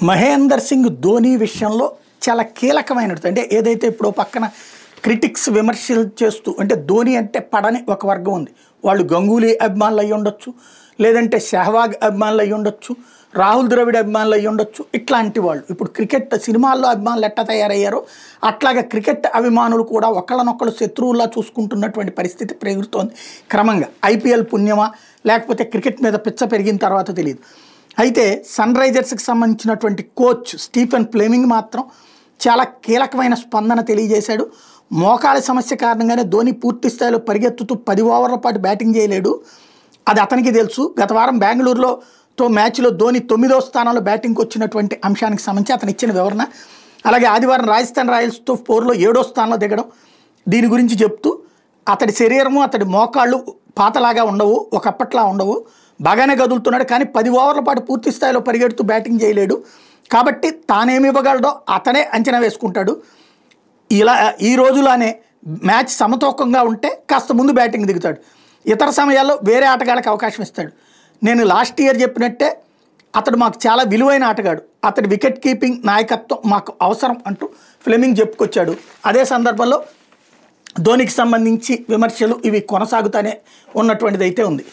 మహేందర్ సింగ్ ధోని విషయంలో చాలా కీలకమైనది. అంటే ఏదైతే ఇప్పుడు పక్కన క్రిటిక్స్ విమర్శలు చేస్తూ అంటే ధోని అంటే పడని ఒక వర్గం ఉంది. వాళ్ళు గంగూలీ అభిమానులు అయ్యి ఉండొచ్చు, లేదంటే సెహ్వాగ్ అభిమానులు అయ్యి ఉండొచ్చు, రాహుల్ ద్రవిడ్ అభిమానులు అయ్యి ఉండొచ్చు. ఇట్లాంటి వాళ్ళు ఇప్పుడు క్రికెట్ సినిమాల్లో అభిమానులు ఎట్లా తయారయ్యారో అట్లాగే క్రికెట్ అభిమానులు కూడా ఒకళ్ళనొక్కళ్ళు శత్రువుల్లా చూసుకుంటున్నటువంటి పరిస్థితి పెరుగుతోంది క్రమంగా. ఐపీఎల్ పుణ్యమా లేకపోతే క్రికెట్ మీద పిచ్చ పెరిగిన తర్వాత తెలియదు. అయితే సన్ రైజర్స్కి సంబంధించినటువంటి కోచ్ స్టీఫెన్ ఫ్లెమింగ్ మాత్రం చాలా కీలకమైన స్పందన తెలియజేశాడు. మోకాలి సమస్య కారణంగానే ధోని పూర్తి స్థాయిలో పరిగెత్తుతూ 10 ఓవర్ల పాటు బ్యాటింగ్ చేయలేడు, అది అతనికి తెలుసు. గత వారం బెంగళూరుతో మ్యాచ్లో ధోని 9వ స్థానంలో బ్యాటింగ్కి వచ్చినటువంటి అంశానికి సంబంధించి అతను ఇచ్చిన వివరణ, అలాగే ఆదివారం రాజస్థాన్ రాయల్స్తో 4లో 7వ స్థానంలో దిగడం, దీని గురించి చెప్తూ అతడి శరీరము అతడి మోకాళ్ళు పాతలాగా ఉండవు, ఒకప్పట్లా ఉండవు, బాగానే కదులుతున్నాడు, కానీ 10 ఓవర్ల పాటు పూర్తి స్థాయిలో పరిగెడుతూ బ్యాటింగ్ చేయలేడు, కాబట్టి తానేమి ఇవ్వగలడో అతనే అంచనా వేసుకుంటాడు. ఇలా ఈ రోజులానే మ్యాచ్ సమతూకంగా ఉంటే కాస్త ముందు బ్యాటింగ్ దిగుతాడు, ఇతర సమయాల్లో వేరే ఆటగాళ్ళకి అవకాశం ఇస్తాడు. నేను లాస్ట్ ఇయర్ చెప్పినట్టే అతడు మాకు చాలా విలువైన ఆటగాడు, అతడి వికెట్ కీపింగ్ నాయకత్వం మాకు అవసరం అంటూ ఫ్లెమింగ్ చెప్పుకొచ్చాడు. అదే సందర్భంలో ధోనికి సంబంధించి విమర్శలు ఇవి కొనసాగుతూనే ఉన్నటువంటిది అయితే ఉంది.